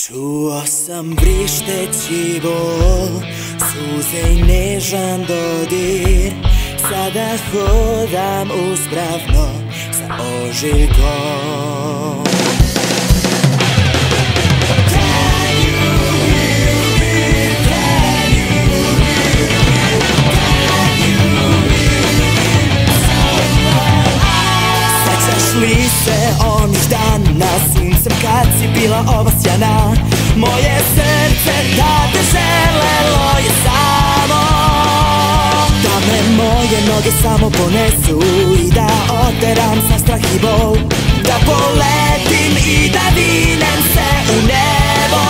Čuo sam vrišteći bol, suze i nežan dodir. Sada hodam uspravno sa ožiljkom. Sećaš li se onih dana suncem kad si bila obasjana? Moje srce tada želelo je samo da me moje noge samo ponesu i da oteram sa strah i bol, da poletim i da vinem se u nebo.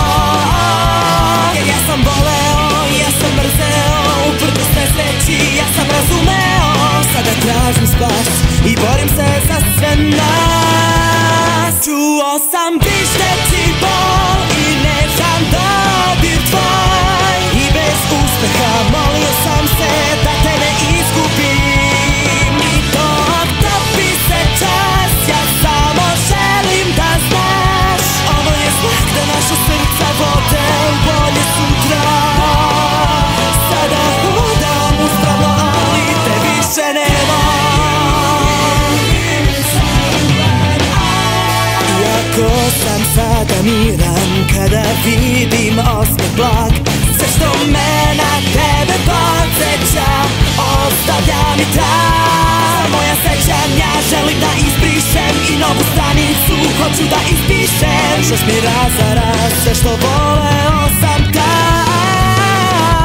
Jer ja sam voleo, ja sam mrzeo, uprkos nesreći ja sam razumeo. Sada tražim spas i borim se za sve nas. Čuo sam vrišteći bol i nežan dodir tvoj, i bez uspeha molio sam se da te ne izgubim. I dok topi se čas, ja samo želim da znaš, ovo je znak da naša srca vode u bolje sutra. Sada hodam uspravno, ali te više nema. Iako sam sada miran kada vidim osmeh blag, sve što me na tebe podsjeća ostavlja mi trag. Moja sećanja želim da izbrišem i novu stranicu hoću da ispišem. Još mi razara sve što voleo sam tad.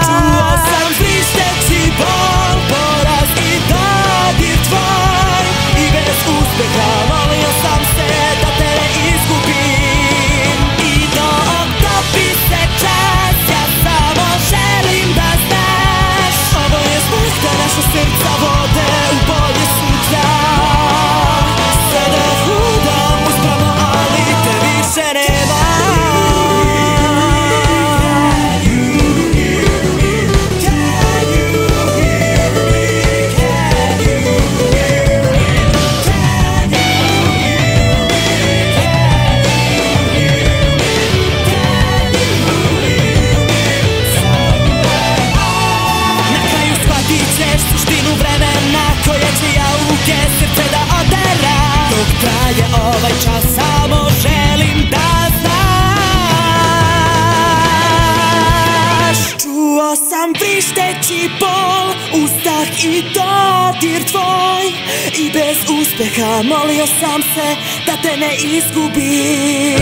Čuo sam vrišteći bol, poraz i dodir tvoj, i bez uspeha molio sam se da te ne izgubim. I dok topi se čas, ja samo želim da znaš, ovo je znak da naša srca vode u bolje sutra. Sada hodam uspravno, ali te više nema. Dok traje ovaj čas, samo želim da znaš. Čuo sam vrišteći bol, uzdah i dodir tvoj, i bez uspeha molio sam se da te ne izgubim.